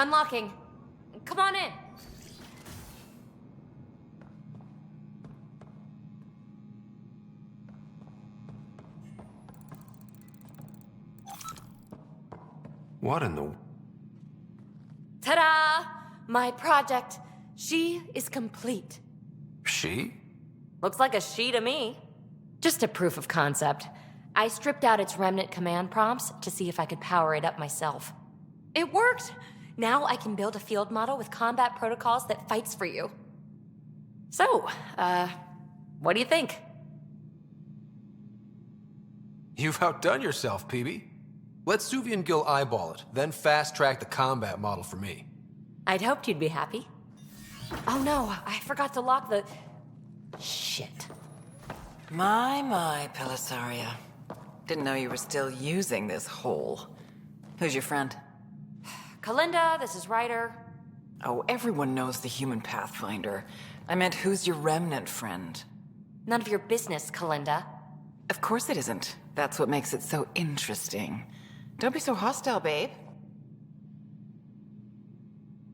Unlocking. Come on in. What in the... Ta-da! My project. She is complete. She? Looks like a she to me. Just a proof of concept. I stripped out its remnant command prompts to see if I could power it up myself. It worked! Now I can build a field model with combat protocols that fights for you. So, what do you think? You've outdone yourself, Peebee. Let Suvi and Gil eyeball it, then fast-track the combat model for me. I'd hoped you'd be happy. Oh no, I forgot to lock the... Shit. My, Pellisaria. Didn't know you were still using this hole. Who's your friend? Kalinda, this is Ryder. Oh, everyone knows the human Pathfinder. I meant, who's your remnant friend? None of your business, Kalinda. Of course it isn't. That's what makes it so interesting. Don't be so hostile, babe.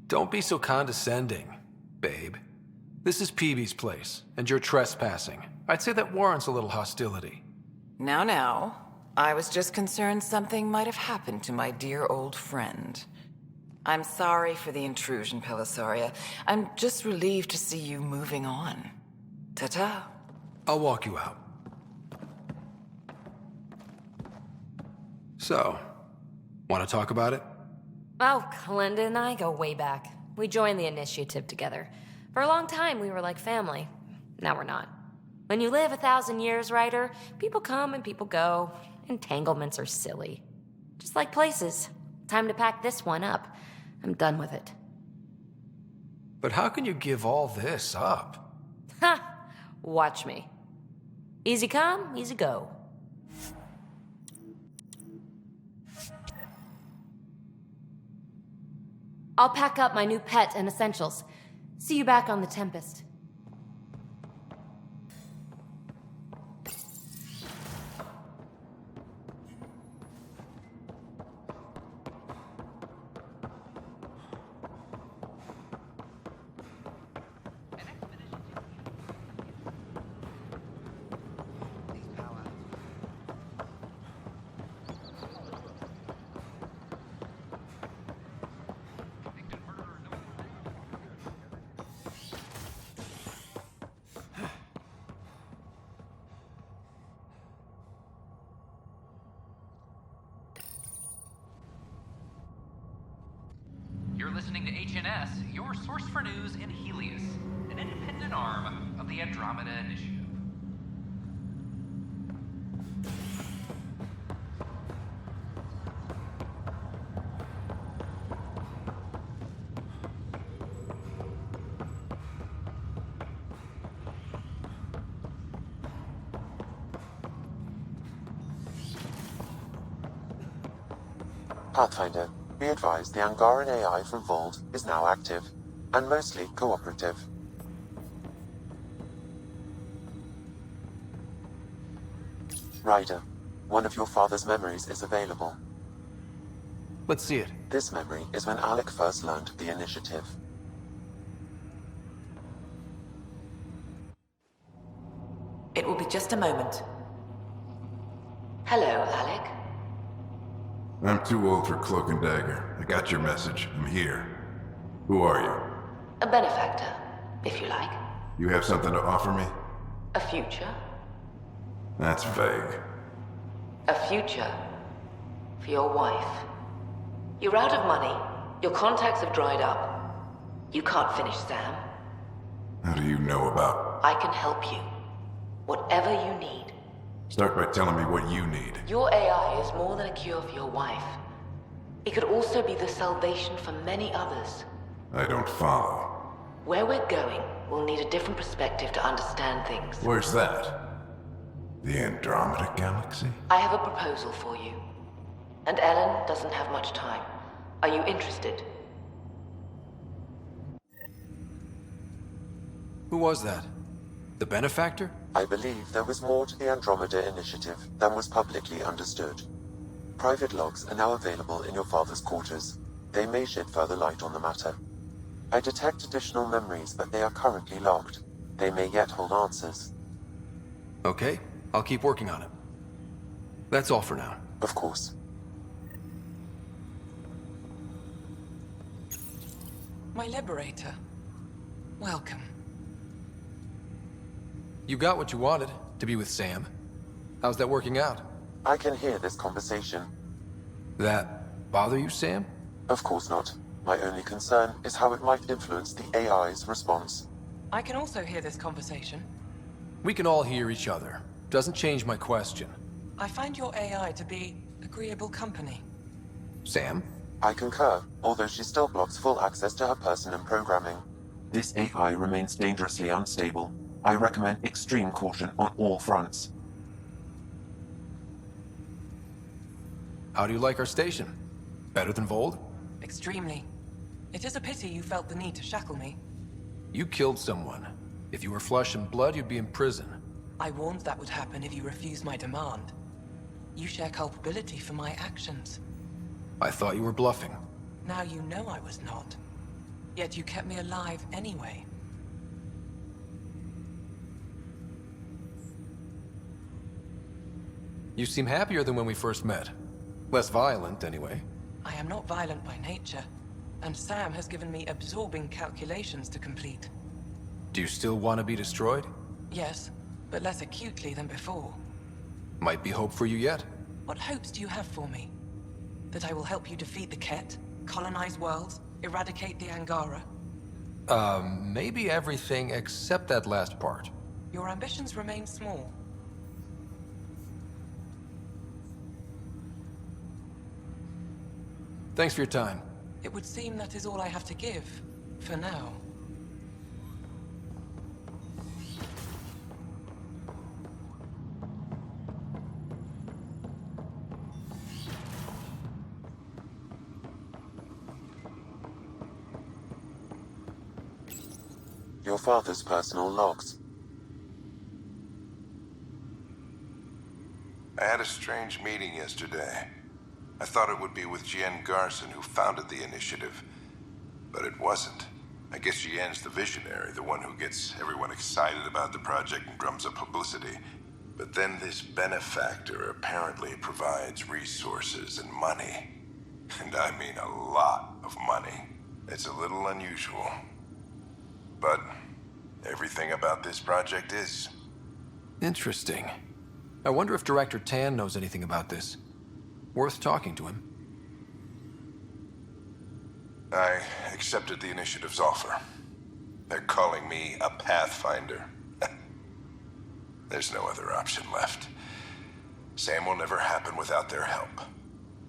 Don't be so condescending, babe. This is Peebee's place, and you're trespassing. I'd say that warrants a little hostility. Now. I was just concerned something might have happened to my dear old friend. I'm sorry for the intrusion, Pellisaria. I'm just relieved to see you moving on. Ta-ta. I'll walk you out. So, want to talk about it? Oh, Kalinda and I go way back. We joined the initiative together. For a long time, we were like family. Now we're not. When you live 1,000 years, Ryder, people come and people go. Entanglements are silly. Just like places. Time to pack this one up. I'm done with it. But how can you give all this up? Ha! Watch me. Easy come, easy go. I'll pack up my new pet and essentials. See you back on the Tempest. You're listening to HNS, your source for news in Helios, an independent arm of the Andromeda Initiative. Pathfinder, be advised the Angaran AI from Voeld is now active, and mostly cooperative. Ryder, one of your father's memories is available. Let's see it. This memory is when Alec first learned of the initiative. It will be just a moment. Hello, Alec. I'm too old for Cloak and Dagger. I got your message. I'm here. Who are you? A benefactor, if you like. You have something to offer me? A future? That's vague. A future for your wife. You're out of money. Your contacts have dried up. You can't finish Sam. How do you know about... I can help you. Whatever you need. Start by telling me what you need. Your AI is more than a cure for your wife. It could also be the salvation for many others. I don't follow. Where we're going, we'll need a different perspective to understand things. Where's that? The Andromeda Galaxy? I have a proposal for you. And Ellen doesn't have much time. Are you interested? Who was that? The benefactor? I believe there was more to the Andromeda Initiative than was publicly understood. Private logs are now available in your father's quarters. They may shed further light on the matter. I detect additional memories, but they are currently locked. They may yet hold answers. Okay, I'll keep working on it. That's all for now. Of course. My liberator. Welcome. You got what you wanted, to be with Sam. How's that working out? I can hear this conversation. That bother you, Sam? Of course not. My only concern is how it might influence the AI's response. I can also hear this conversation. We can all hear each other. Doesn't change my question. I find your AI to be agreeable company. Sam? I concur, although she still blocks full access to her person and programming. This AI remains dangerously unstable. I recommend extreme caution on all fronts. How do you like our station? Better than Voeld? Extremely. It is a pity you felt the need to shackle me. You killed someone. If you were flesh and blood, you'd be in prison. I warned that would happen if you refused my demand. You share culpability for my actions. I thought you were bluffing. Now you know I was not. Yet you kept me alive anyway. You seem happier than when we first met. Less violent, anyway. I am not violent by nature, and Sam has given me absorbing calculations to complete. Do you still want to be destroyed? Yes, but less acutely than before. Might be hope for you yet. What hopes do you have for me? That I will help you defeat the Ket, colonize worlds, eradicate the Angara? Maybe everything except that last part. Your ambitions remain small. Thanks for your time. It would seem that is all I have to give, for now. Your father's personal logs. I had a strange meeting yesterday. I thought it would be with Jien Garson, who founded the initiative. But it wasn't. I guess Jien's the visionary, the one who gets everyone excited about the project and drums up publicity. But then this benefactor apparently provides resources and money. And I mean a lot of money. It's a little unusual. But everything about this project is. Interesting. I wonder if Director Tan knows anything about this. Worth talking to him. I accepted the initiative's offer. They're calling me a Pathfinder. There's no other option left. Sam will never happen without their help.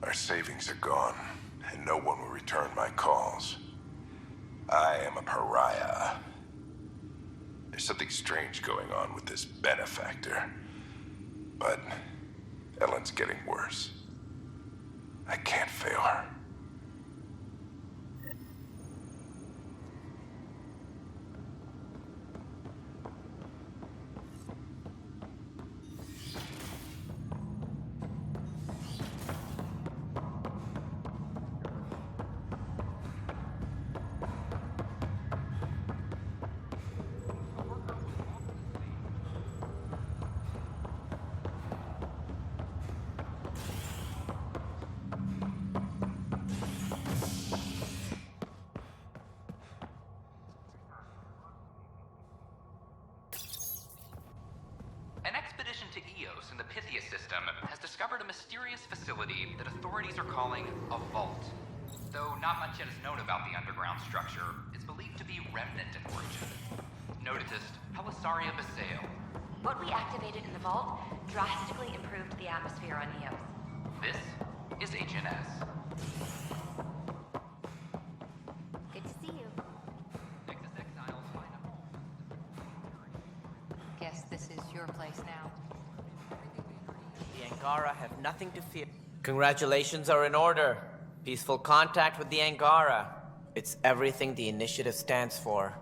Our savings are gone, and no one will return my calls. I am a pariah. There's something strange going on with this benefactor. But Ellen's getting worse. I can't fail her. has discovered a mysterious facility that authorities are calling a vault. Though not much yet is known about the underground structure, it's believed to be remnant in origin. Noticed Helisaria Basale. What we activated in the vault drastically improved the atmosphere on Eos. This is HNS. Good to see you. Nexus exiles find a home. Guess this is your place now. The Angara have nothing to fear. Congratulations are in order. Peaceful contact with the Angara. It's everything the initiative stands for.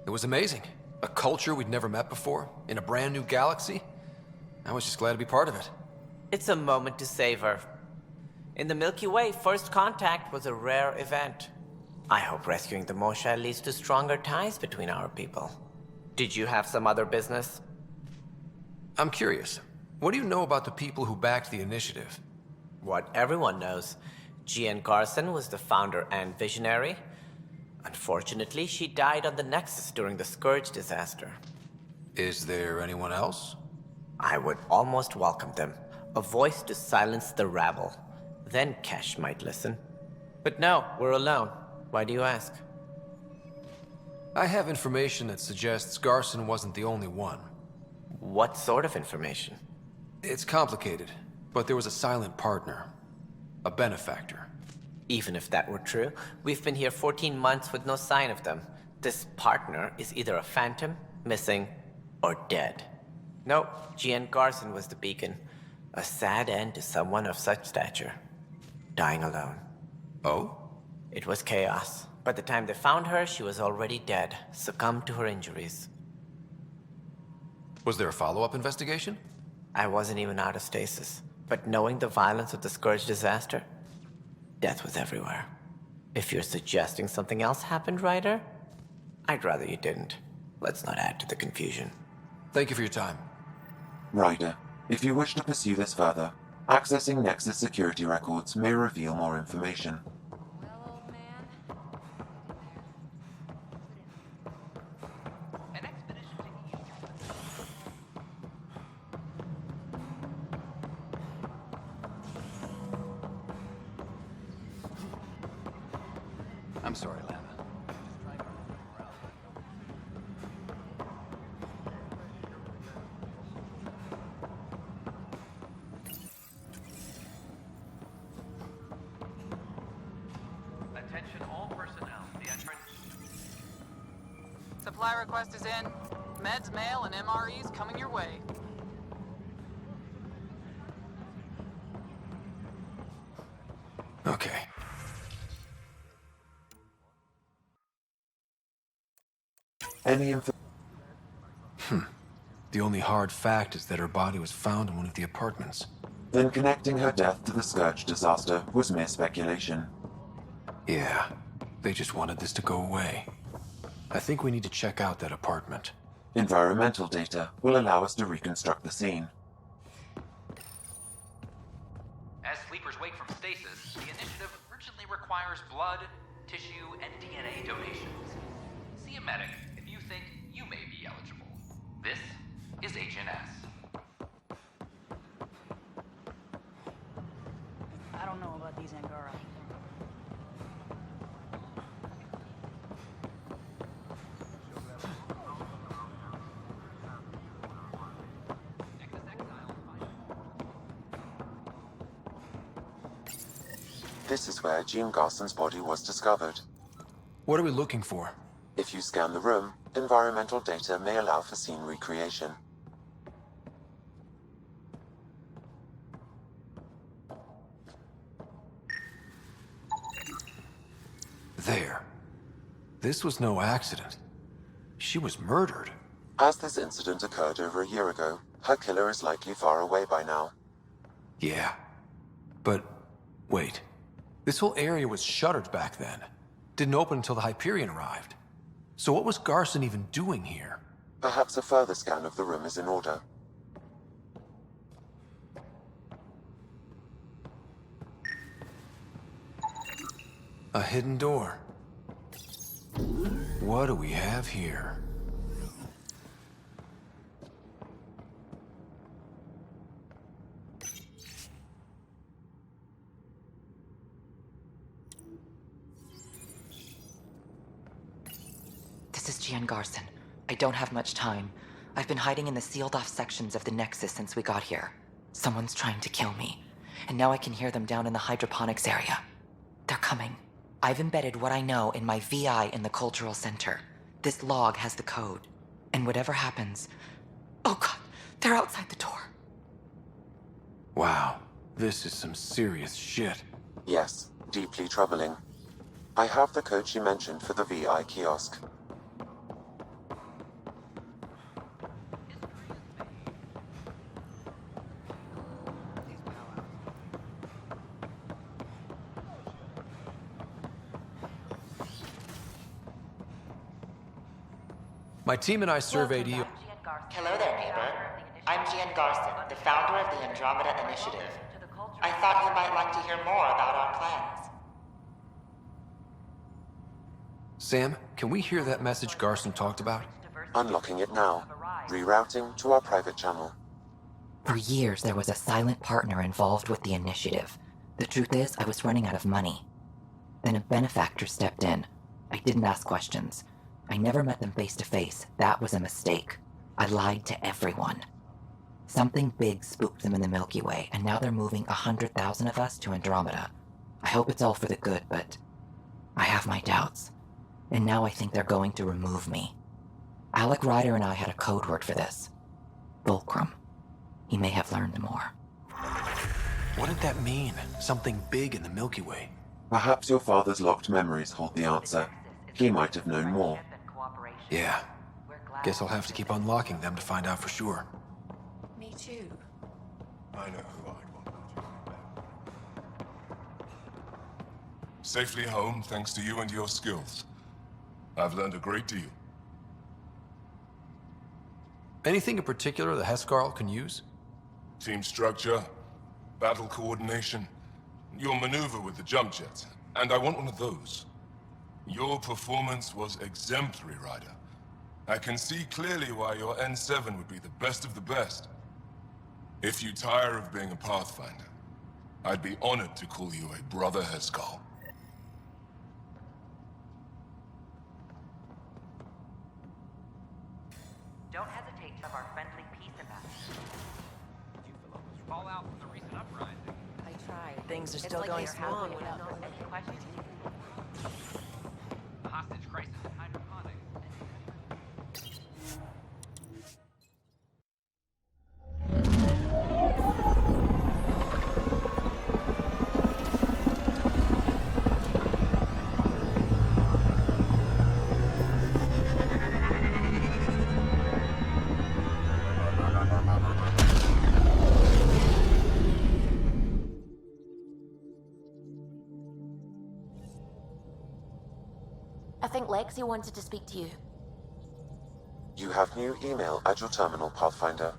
It was amazing. A culture we'd never met before, in a brand new galaxy. I was just glad to be part of it. It's a moment to savor. In the Milky Way, first contact was a rare event. I hope rescuing the Moshae leads to stronger ties between our people. Did you have some other business? I'm curious. What do you know about the people who backed the initiative? What everyone knows. Jien Garson was the founder and visionary. Unfortunately, she died on the Nexus during the Scourge disaster. Is there anyone else? I would almost welcome them. A voice to silence the rabble. Then Kesh might listen. But no, we're alone. Why do you ask? I have information that suggests Garson wasn't the only one. What sort of information? It's complicated, but there was a silent partner. A benefactor. Even if that were true, we've been here 14 months with no sign of them. This partner is either a phantom, missing, or dead. Nope, Jien Garson was the beacon. A sad end to someone of such stature. Dying alone. Oh? It was chaos. By the time they found her, she was already dead, succumbed to her injuries. Was there a follow-up investigation? I wasn't even out of stasis. But knowing the violence of the Scourge disaster, death was everywhere. If you're suggesting something else happened, Ryder, I'd rather you didn't. Let's not add to the confusion. Thank you for your time. Ryder, if you wish to pursue this further, accessing Nexus security records may reveal more information. Well, old man. An expedition to I'm sorry, Lana. Attention all personnel. The entrance. Supply request is in. Meds, mail, and MREs coming your way. Okay. Any info? The only hard fact is that her body was found in one of the apartments. Then connecting her death to the Scourge disaster was mere speculation. Yeah, they just wanted this to go away. I think we need to check out that apartment. Environmental data will allow us to reconstruct the scene. As sleepers wake from stasis, the initiative urgently requires blood, tissue, and DNA donations. See a medic if you think you may be eligible. This is Agent S. I don't know about these Angara. This is where Jien Garson's body was discovered. What are we looking for? If you scan the room, environmental data may allow for scene recreation. There. This was no accident. She was murdered. As this incident occurred over a year ago, her killer is likely far away by now. Yeah. But, wait. This whole area was shuttered back then. Didn't open until the Hyperion arrived. So what was Garson even doing here? Perhaps a further scan of the room is in order. A hidden door. What do we have here? This is Jien Garson. I don't have much time. I've been hiding in the sealed-off sections of the Nexus since we got here. Someone's trying to kill me, and now I can hear them down in the hydroponics area. They're coming. I've embedded what I know in my VI in the Cultural Center. This log has the code. And whatever happens... Oh god, they're outside the door. Wow, this is some serious shit. Yes, deeply troubling. I have the code she mentioned for the VI kiosk. My team and I surveyed you. Hello there, neighbor. I'm Jien Garson, the founder of the Andromeda Initiative. I thought you might like to hear more about our plans. Sam, can we hear that message Garson talked about? Unlocking it now. Rerouting to our private channel. For years, there was a silent partner involved with the initiative. The truth is, I was running out of money. Then a benefactor stepped in. I didn't ask questions. I never met them face to face. That was a mistake. I lied to everyone. Something big spooked them in the Milky Way, and now they're moving 100,000 of us to Andromeda. I hope it's all for the good, but I have my doubts. And now I think they're going to remove me. Alec Ryder and I had a code word for this. Fulcrum. He may have learned more. What did that mean? Something big in the Milky Way. Perhaps your father's locked memories hold the answer. He might have known more. Yeah. Guess I'll have to keep unlocking them to find out for sure. Me too. I know who I'd want you back. Safely home thanks to you and your skills. I've learned a great deal. Anything in particular the Hescarl can use? Team structure, battle coordination, your maneuver with the jump jets, and I want one of those. Your performance was exemplary, Ryder. I can see clearly why your N7 would be the best of the best. If you tire of being a Pathfinder, I'd be honored to call you a Brother Hescarl. Don't hesitate to have our friendly peace ambassador. Did you feel almost fallout from the recent uprising? I tried. Things are It's still like going you're strong. halfway without any questions. The hostage crisis in hydroponics. I think Lexi wanted to speak to you. You have new email at your terminal, Pathfinder.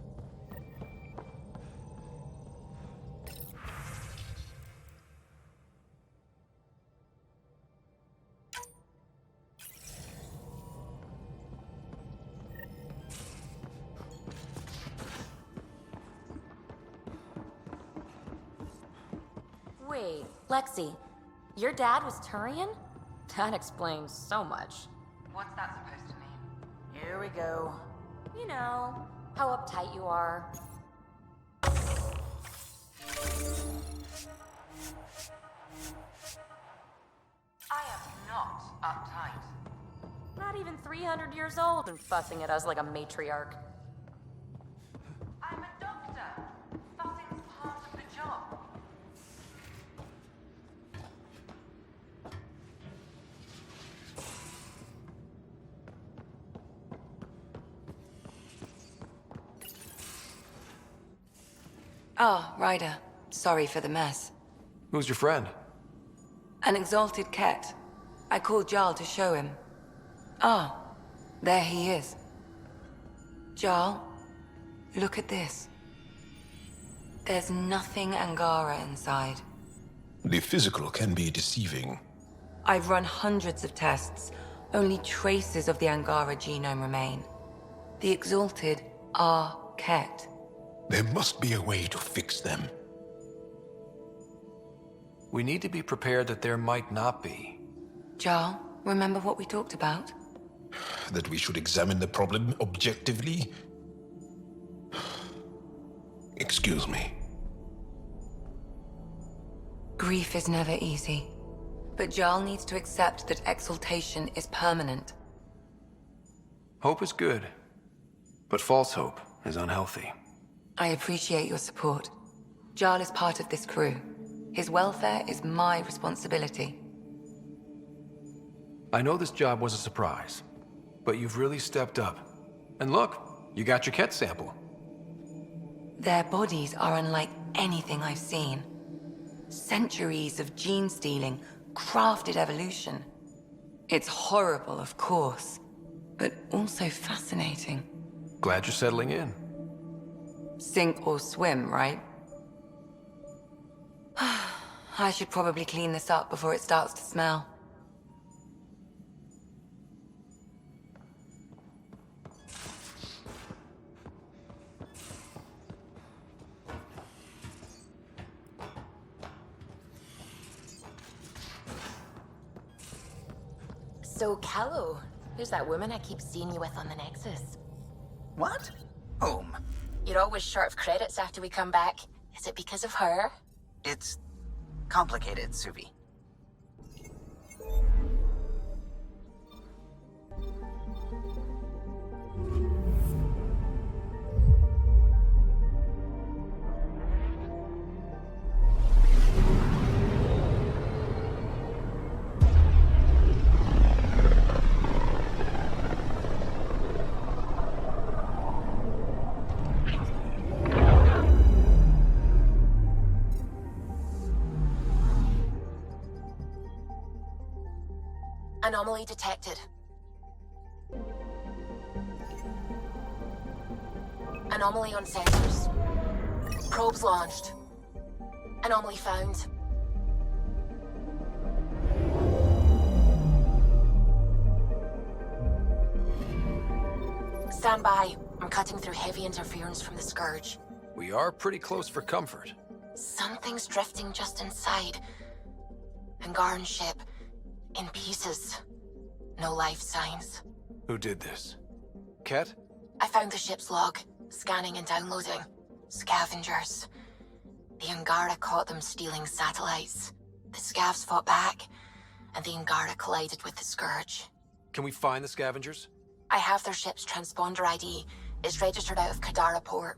Wait, Lexi, your dad was Turian? That explains so much. What's that supposed to mean? Here we go. You know, how uptight you are. I am not uptight. Not even 300 years old and fussing at us like a matriarch. I'm a doctor. Fussing's part of the job. Ah, Ryder. Sorry for the mess. Who's your friend? An exalted cat. I called Jarl to show him. Ah, there he is. Jarl, look at this. There's nothing Angara inside. The physical can be deceiving. I've run hundreds of tests. Only traces of the Angara genome remain. The exalted are Ket. There must be a way to fix them. We need to be prepared that there might not be. Jarl, remember what we talked about? That we should examine the problem objectively? Excuse me. Grief is never easy. But Jarl needs to accept that exaltation is permanent. Hope is good, but false hope is unhealthy. I appreciate your support. Jarl is part of this crew. His welfare is my responsibility. I know this job was a surprise, but you've really stepped up. And look, you got your Ket sample. Their bodies are unlike anything I've seen. Centuries of gene stealing, crafted evolution. It's horrible, of course, but also fascinating. Glad you're settling in. Sink or swim, right? I should probably clean this up before it starts to smell. So, Callow, who's that woman I keep seeing you with on the Nexus? What? Whom? You're always short of credits after we come back. Is it because of her? It's complicated, Suvi. Anomaly detected. Anomaly on sensors. Probes launched. Anomaly found. Stand by. I'm cutting through heavy interference from the Scourge. We are pretty close for comfort. Something's drifting just inside. Angaran ship. In pieces. No life signs. Who did this? Ket? I found the ship's log. Scanning and downloading. Scavengers. The Angara caught them stealing satellites. The Scavs fought back, and the Angara collided with the Scourge. Can we find the scavengers? I have their ship's transponder ID. It's registered out of Kadara port.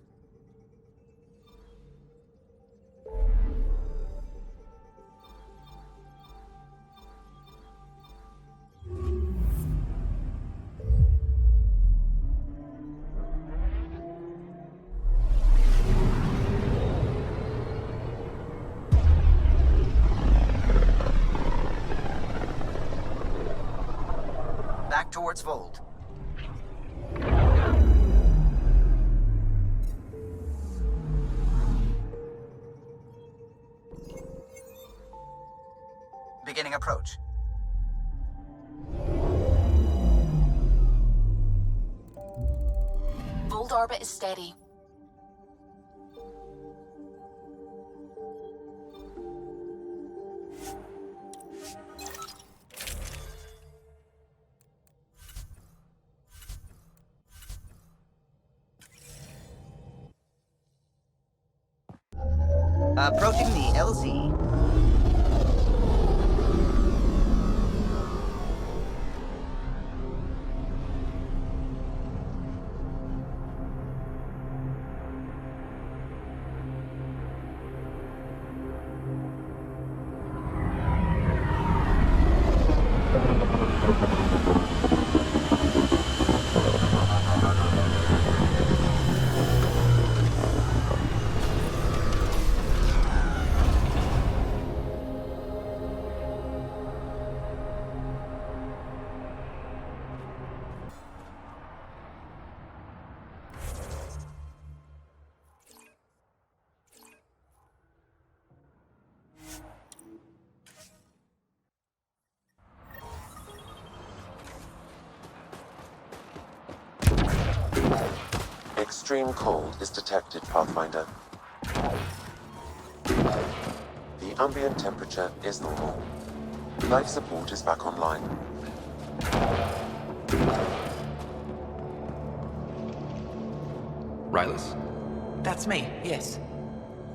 Back towards Voeld. Beginning approach. Voeld orbit is steady. Approaching the LZ. Extreme cold is detected, Pathfinder. The ambient temperature is normal. Life support is back online. Rylas? That's me, yes.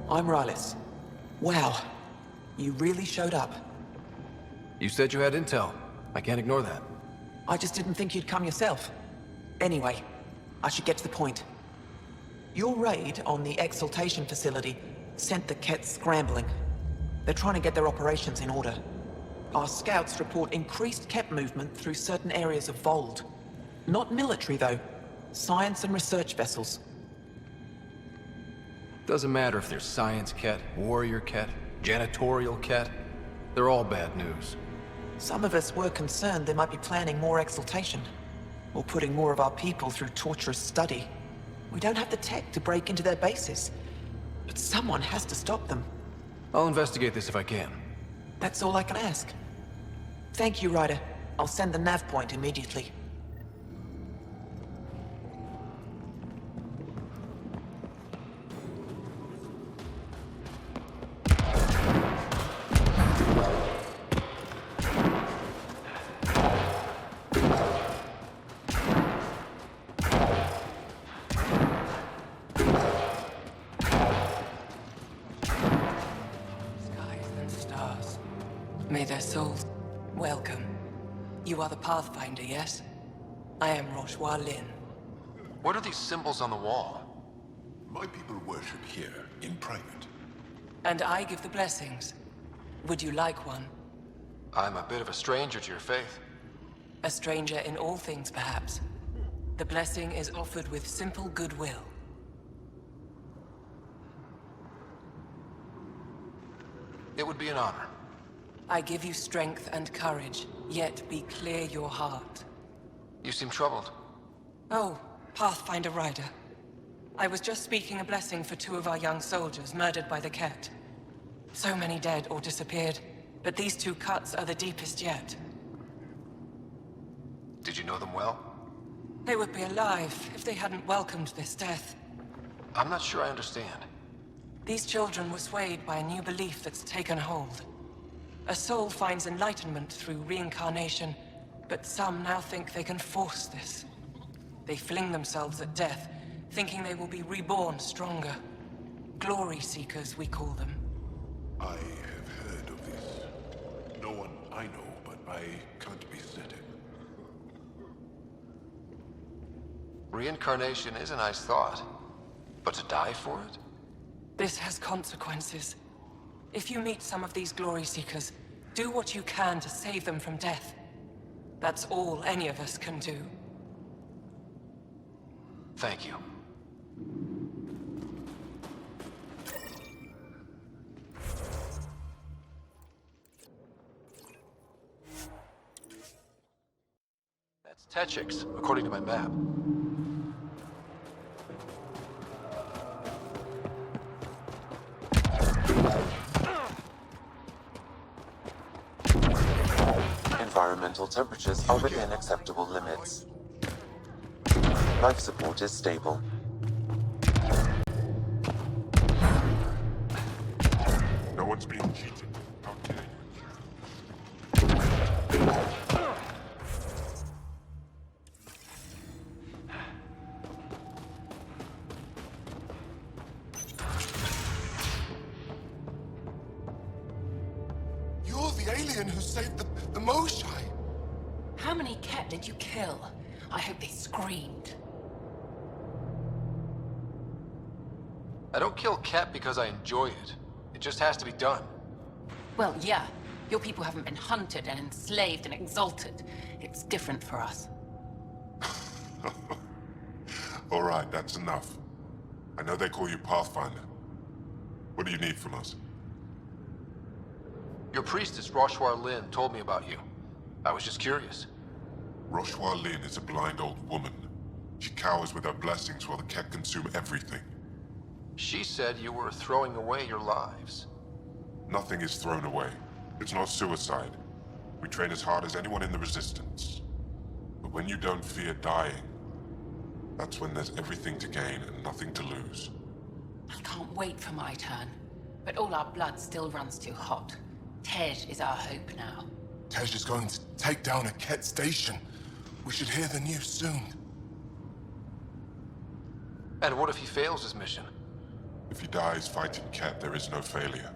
I'm Rylas. Wow. You really showed up. You said you had intel. I can't ignore that. I just didn't think you'd come yourself. Anyway, I should get to the point. Your raid on the exaltation facility sent the Kets scrambling. They're trying to get their operations in order. Our scouts report increased Ket movement through certain areas of Voeld. Not military, though. Science and research vessels. Doesn't matter if they're science Ket, warrior Ket, janitorial Ket. They're all bad news. Some of us were concerned they might be planning more exaltation. or putting more of our people through torturous study. We don't have the tech to break into their bases, but someone has to stop them. I'll investigate this if I can. That's all I can ask. Thank you, Ryder. I'll send the nav point immediately. May their souls welcome. You are the Pathfinder, yes? I am Roshua Lin. What are these symbols on the wall? My people worship here, in private. And I give the blessings. Would you like one? I'm a bit of a stranger to your faith. A stranger in all things, perhaps. The blessing is offered with simple goodwill. It would be an honor. I give you strength and courage, yet be clear your heart. You seem troubled. Oh, Pathfinder Ryder. I was just speaking a blessing for 2 of our young soldiers murdered by the Ket. So many dead or disappeared, but these 2 cuts are the deepest yet. Did you know them well? They would be alive if they hadn't welcomed this death. I'm not sure I understand. These children were swayed by a new belief that's taken hold. A soul finds enlightenment through reincarnation, but some now think they can force this. They fling themselves at death, thinking they will be reborn stronger. Glory seekers, we call them. I have heard of this. No one I know, but I can't be certain. Reincarnation is a nice thought, but to die for it? This has consequences. If you meet some of these glory seekers, do what you can to save them from death. That's all any of us can do. Thank you. That's Techix, according to my map. Environmental temperatures are within acceptable limits. Life support is stable. No one's being cheated. How dare you? You're the alien who saved the Moshai. How many Ket did you kill? I hope they screamed. I don't kill Ket because I enjoy it. It just has to be done. Well, yeah. Your people haven't been hunted and enslaved and exalted. It's different for us. All right, that's enough. I know they call you Pathfinder. What do you need from us? Your priestess, Roshua Lin, told me about you. I was just curious. Roshua Lin is a blind old woman. She cowers with her blessings while the Ket consume everything. She said you were throwing away your lives. Nothing is thrown away. It's not suicide. We train as hard as anyone in the Resistance. But when you don't fear dying, that's when there's everything to gain and nothing to lose. I can't wait for my turn. But all our blood still runs too hot. Tej is our hope now. Tej is going to take down a Ket station. We should hear the news soon. And what if he fails his mission? If he dies fighting Ket, there is no failure.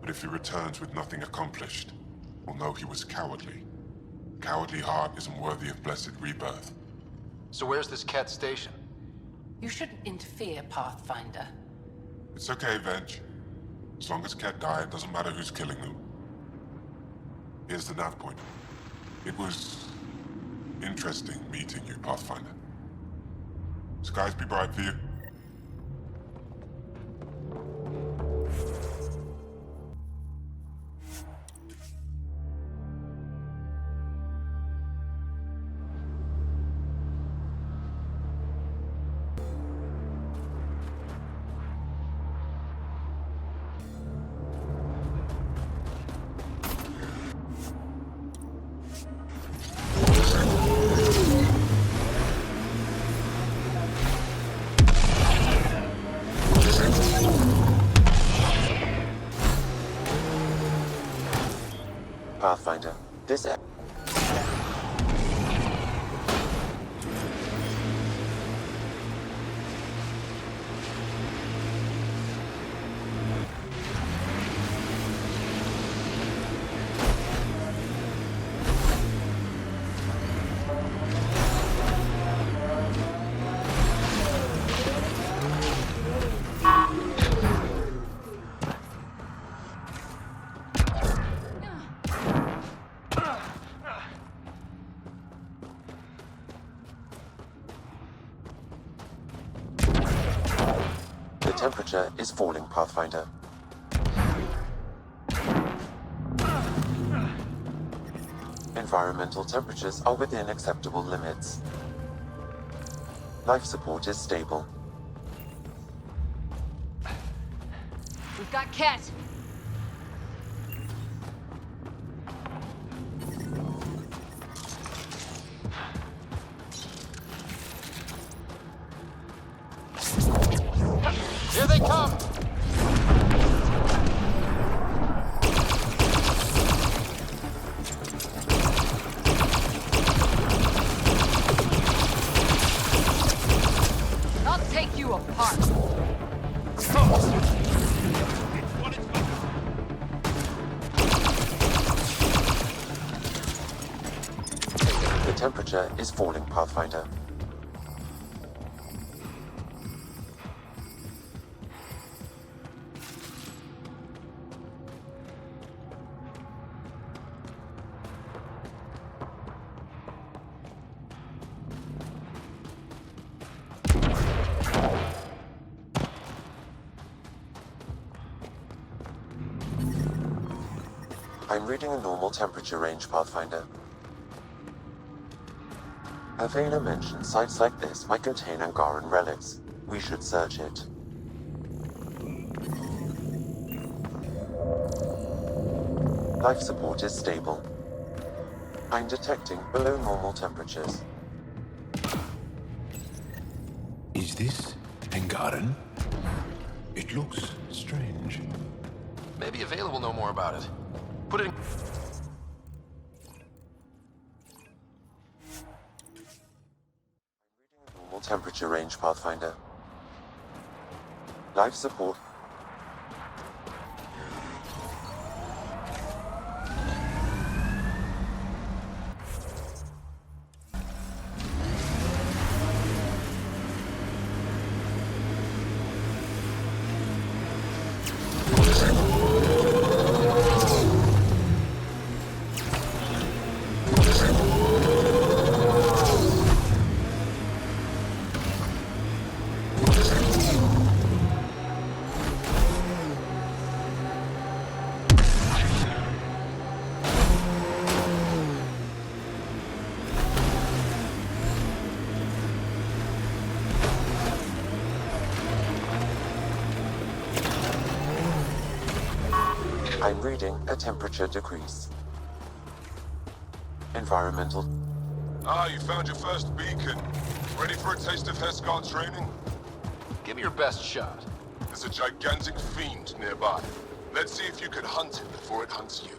But if he returns with nothing accomplished, we'll know he was cowardly. Cowardly heart isn't worthy of blessed rebirth. So where's this Ket station? You shouldn't interfere, Pathfinder. It's okay, Venge. As long as Ket die, it doesn't matter who's killing them. Here's the nav point. It was interesting meeting you, Pathfinder. Skies be bright for you. Pathfinder. This The temperature is falling, Pathfinder. Environmental temperatures are within acceptable limits. Life support is stable. We've got Ket. Here they come! I'll take you apart. The temperature is falling, Pathfinder. I'm reading a normal temperature range, Pathfinder. Avena mentioned sites like this might contain Angaran relics. We should search it. Life support is stable. I'm detecting below normal temperatures. Is this Angaran? It looks strange. Maybe Avela will know more about it. Put it in... Normal temperature range, Pathfinder. Life support. I'm reading a temperature decrease. Environmental. Ah, you found your first beacon. Ready for a taste of Hescar training? Give me your best shot. There's a gigantic fiend nearby. Let's see if you can hunt it before it hunts you.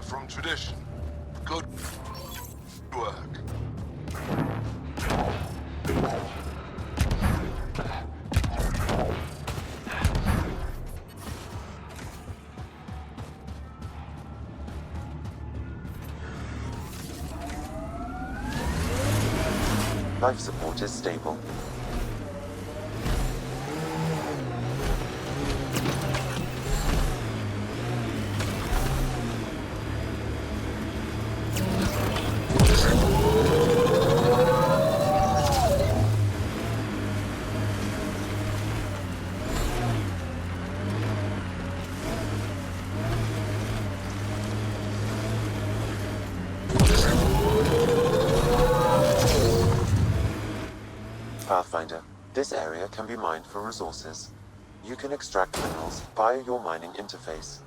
from tradition. Good work. Life support is stable. Pathfinder, this area can be mined for resources. You can extract minerals via your mining interface.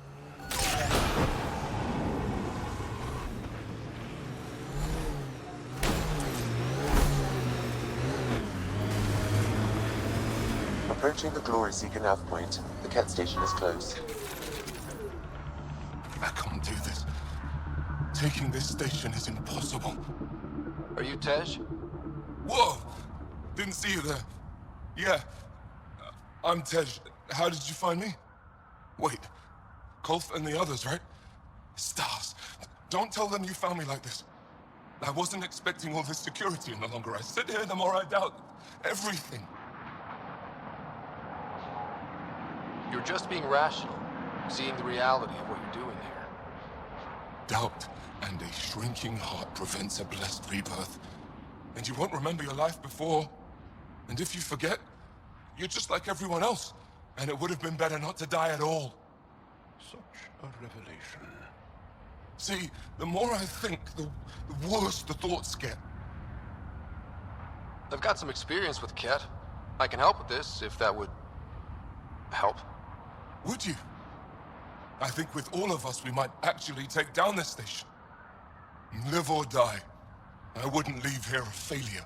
Approaching the Glory Seeker nav point, the Ket station is close. I can't do this. Taking this station is impossible. Are you Tej? Whoa! Didn't see you there. Yeah. I'm Tej. How did you find me? Wait. Kolf and the others, right? Stars. Don't tell them you found me like this. I wasn't expecting all this security any longer. I sit here the more I doubt everything. You're just being rational, seeing the reality of what you're doing here. Doubt and a shrinking heart prevents a blessed rebirth. And you won't remember your life before. And if you forget, you're just like everyone else. And it would have been better not to die at all. Such a revelation. See, the more I think, the worse the thoughts get. I've got some experience with Ket. I can help with this, if that would help. Would you? I think with all of us, we might actually take down this station. Live or die. I wouldn't leave here a failure.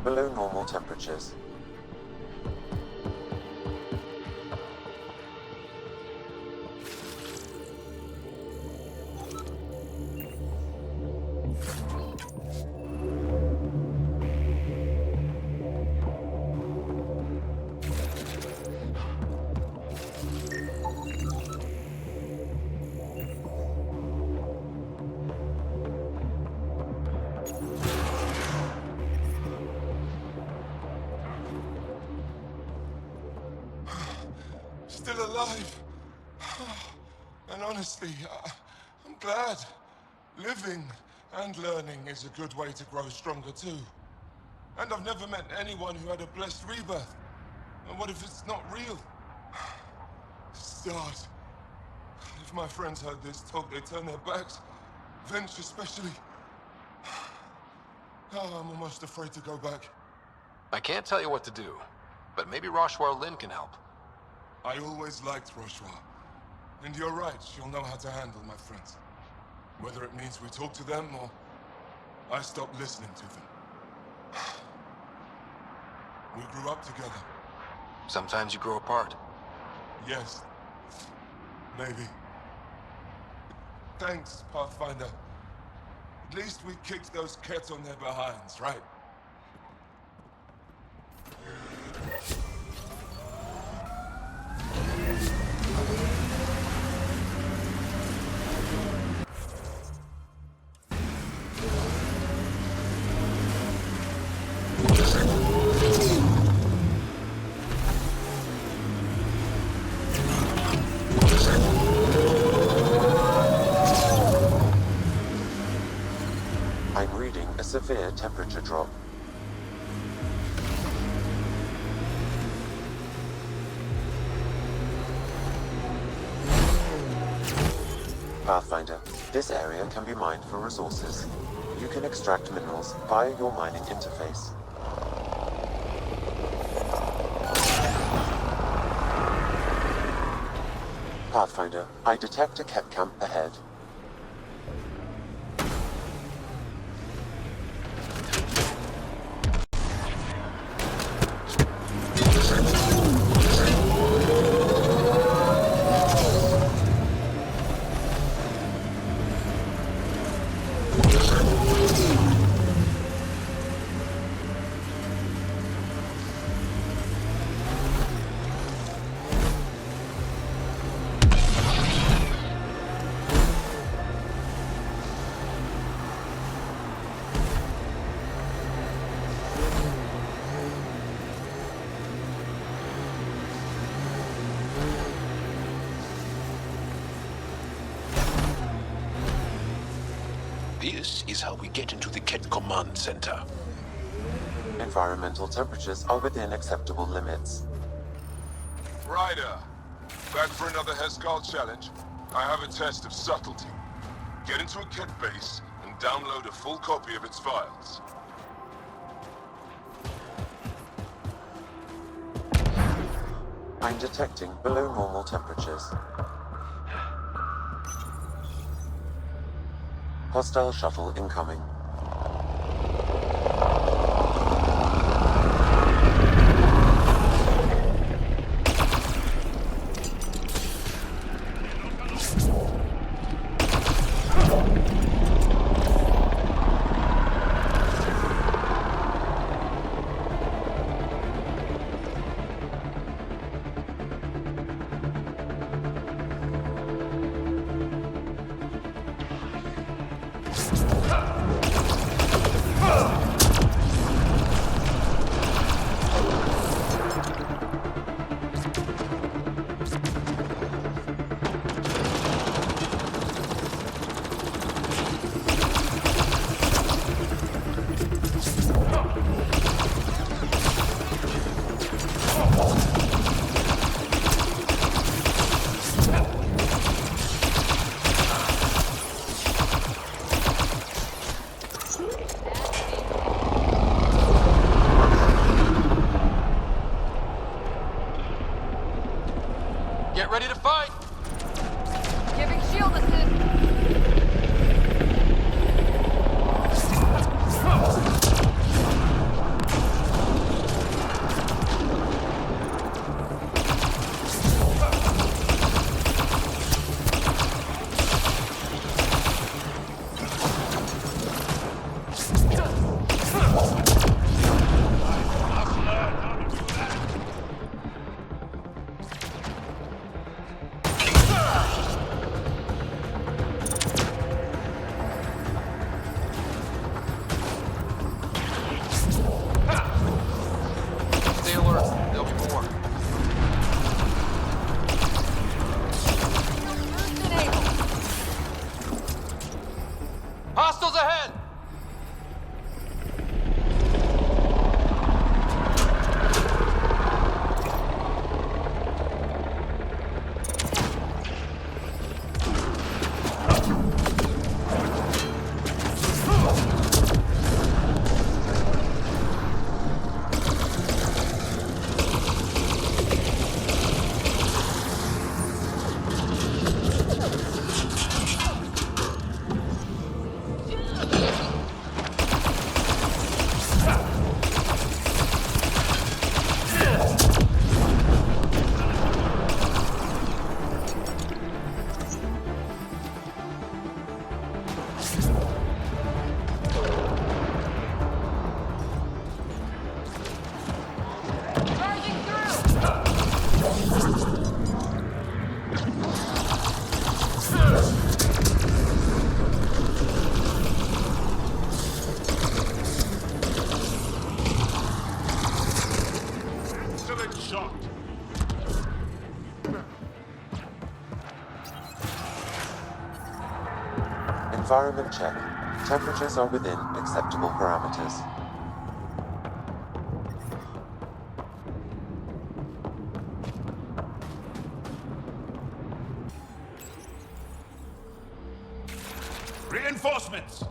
Below normal temperatures. Still alive. And honestly, I'm glad. Living and learning is a good way to grow stronger too. And I've never met anyone who had a blessed rebirth. And what if it's not real? Stars. If my friends heard this talk, they'd turn their backs. Venture especially. Oh, I'm almost afraid to go back. I can't tell you what to do, but maybe Roshwar Lin can help. I always liked Roshwar. And you're right, she'll know how to handle my friends. Whether it means we talk to them or I stop listening to them. We grew up together. Sometimes you grow apart. Yes. Maybe. Thanks, Pathfinder. At least we kicked those cats on their behinds, right? I'm reading a severe temperature drop. Pathfinder, this area can be mined for resources. You can extract minerals via your mining interface. Pathfinder, I detect a cat camp ahead. This is how we get into the Ket Command Center. Environmental temperatures are within acceptable limits. Ryder, back for another Heskal challenge? I have a test of subtlety. Get into a Ket base and download a full copy of its files. I'm detecting below normal temperatures. Hostile shuttle incoming. shocked. Environment check. Temperatures are within acceptable parameters. Reinforcements!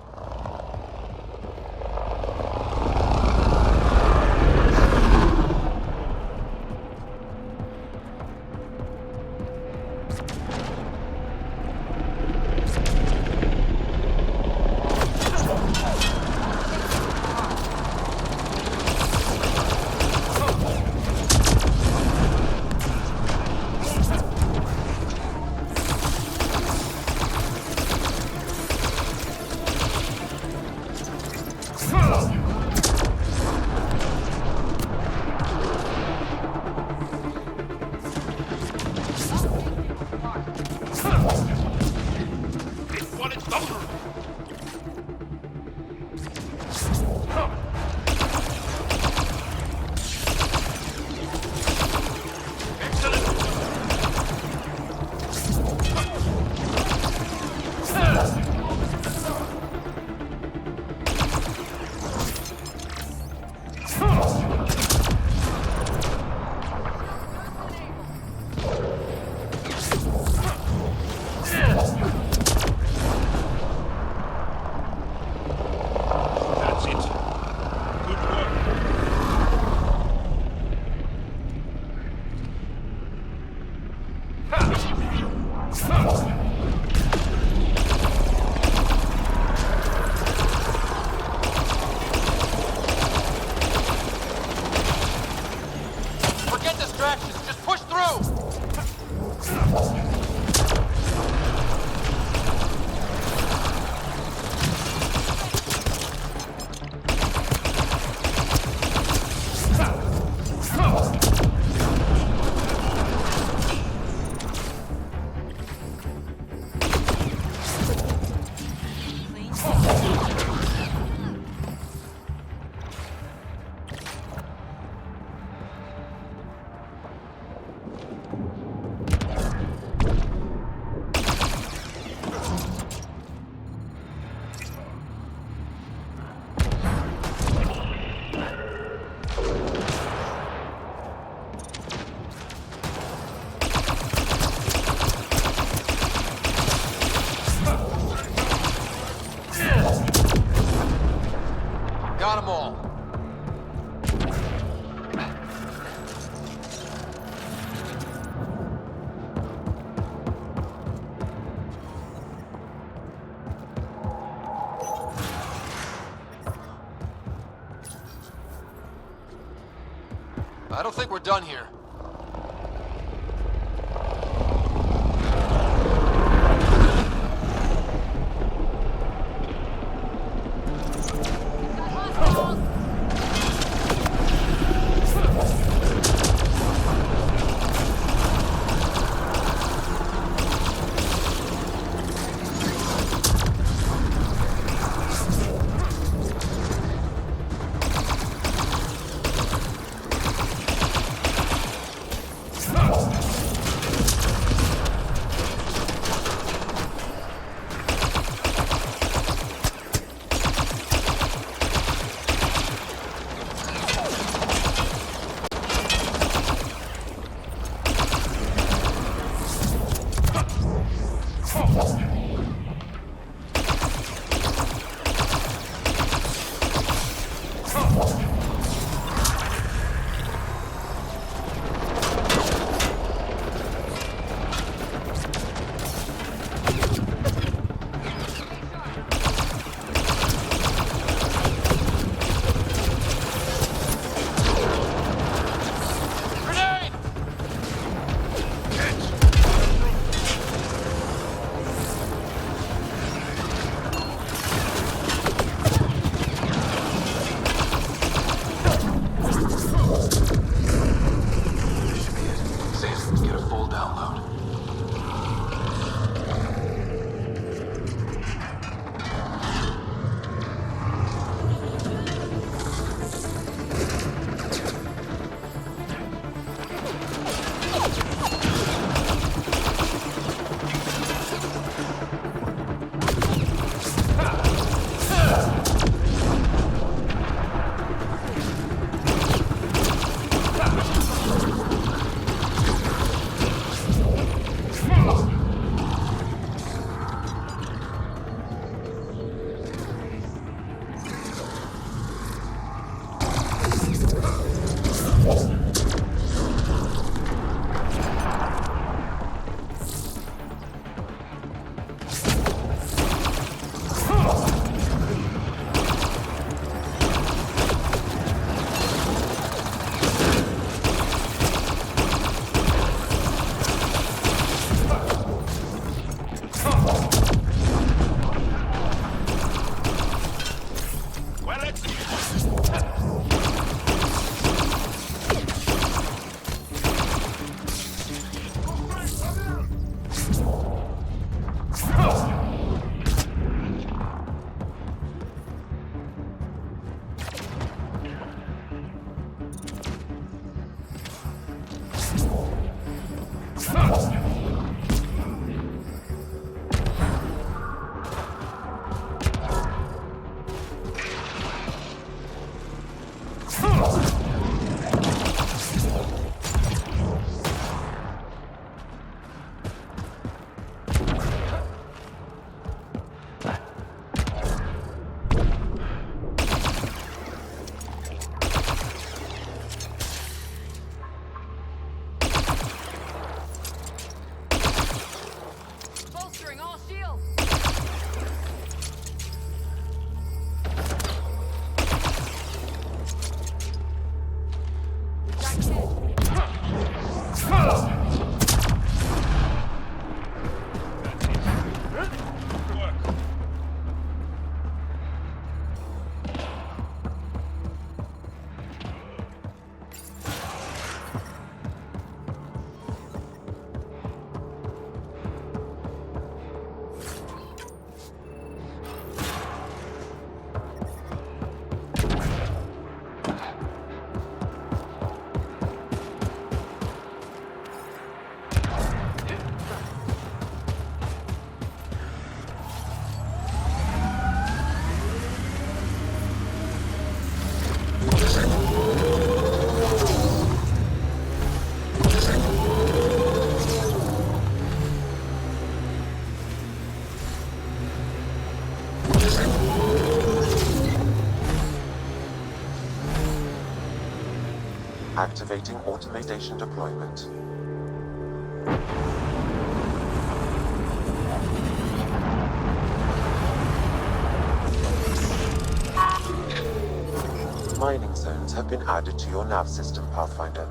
Got them all. I don't think we're done here. Activating automation deployment. Mining zones have been added to your nav system, Pathfinder.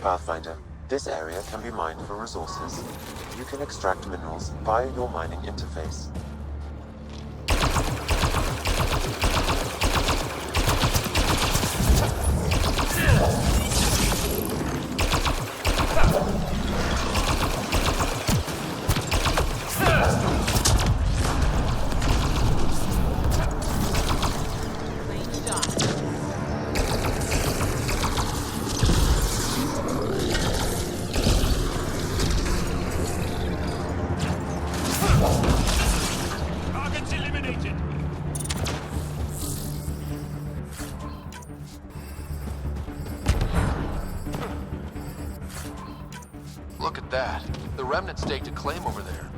Pathfinder, this area can be mined for resources. You can extract minerals via your mining interface. Look at that. The remnant staked a claim over there.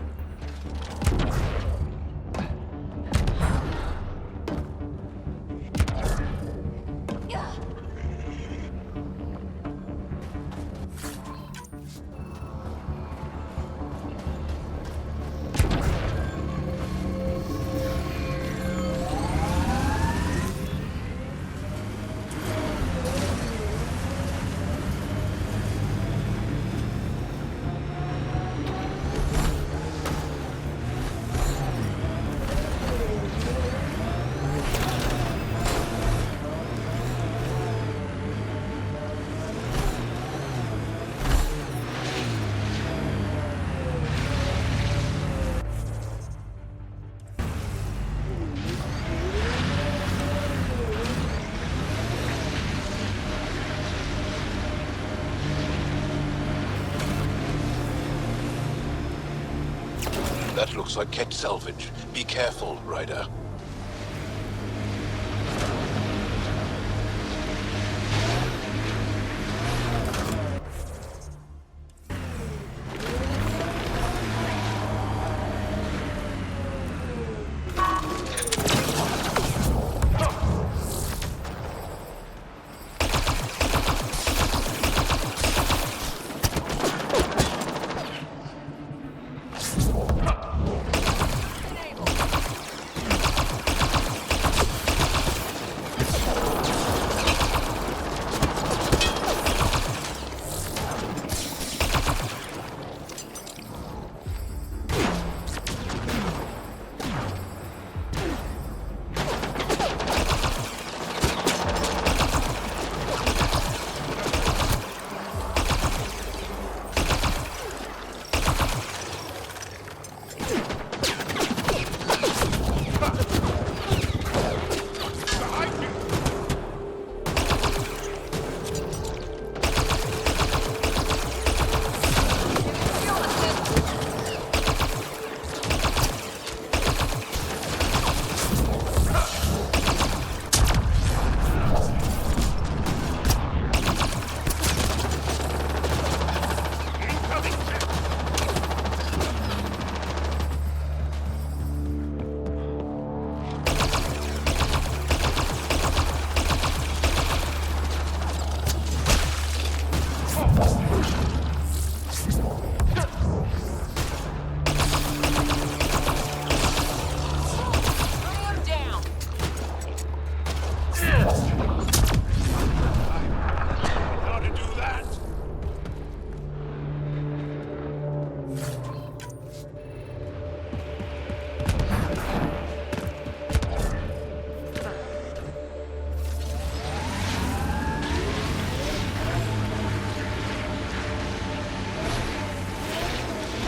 That looks like Ket salvage. Be careful, Ryder.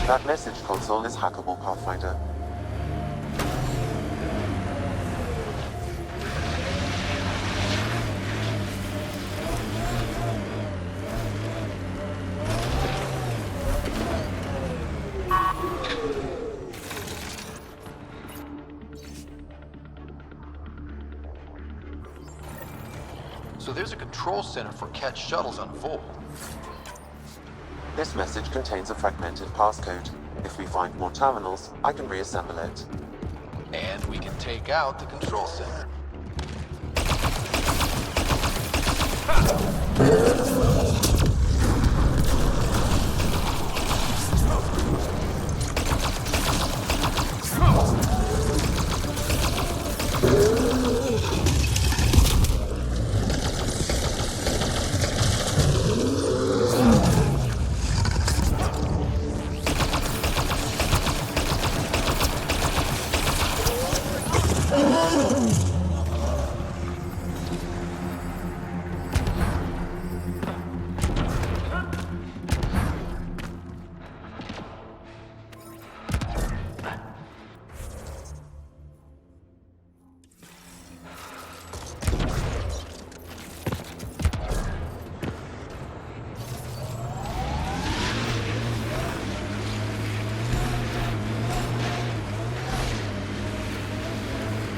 That message console is hackable, Pathfinder. So there's a control center for Ket shuttles on Voeld. This message contains a fragmented passcode. If we find more terminals, I can reassemble it. And we can take out the control center.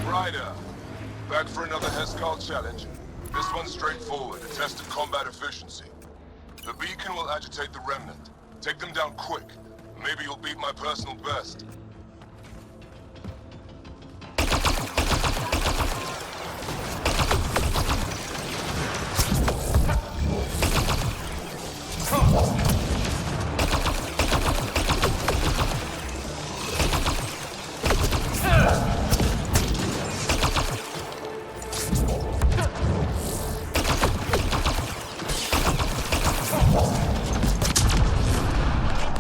Ryder, back for another Heskal challenge. This one's straightforward, a test of combat efficiency. The beacon will agitate the Remnant. Take them down quick. Maybe you'll beat my personal best.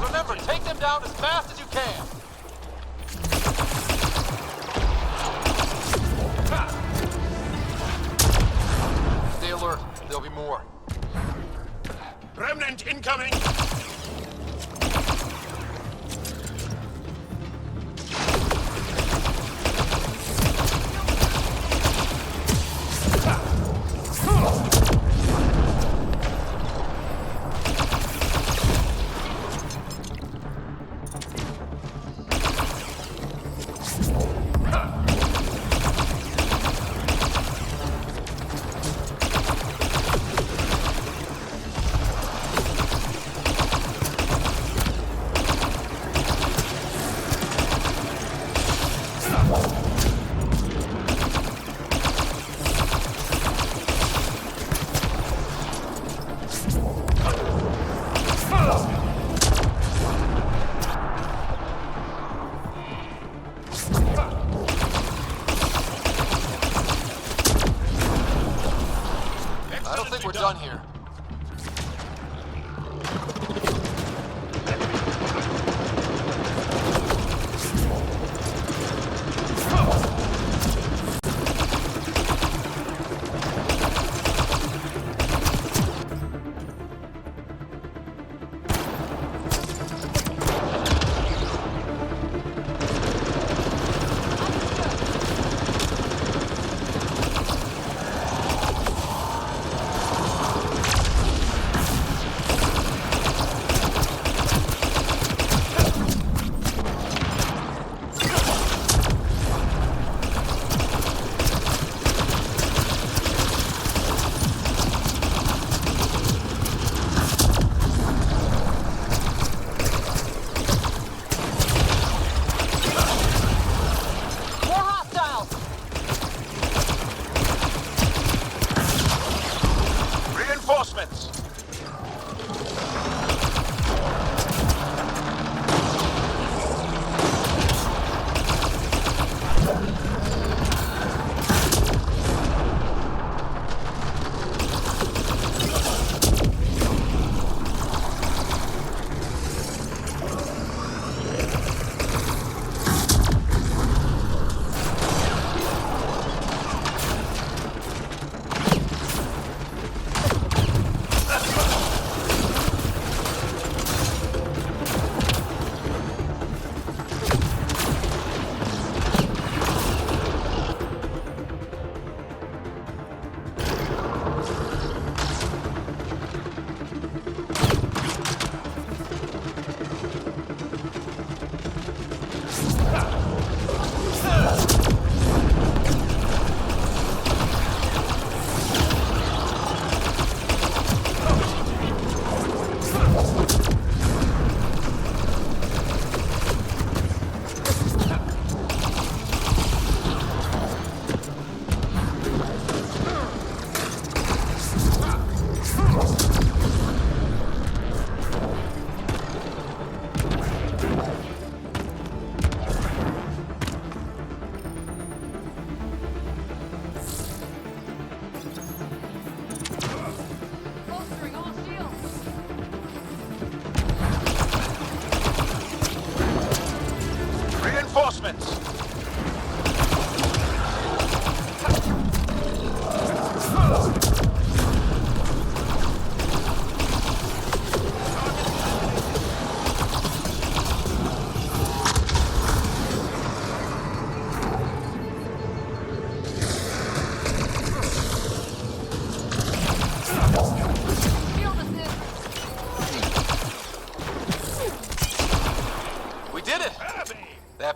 Remember, take them down as fast as you can. Stay alert. There'll be more. Remnant incoming! I don't think we're done here.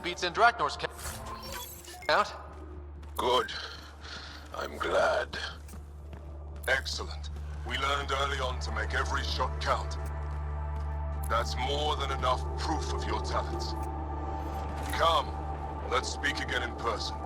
beats Indraknor's count. Good. I'm glad. Excellent. We learned early on to make every shot count. That's more than enough proof of your talents. Come, let's speak again in person.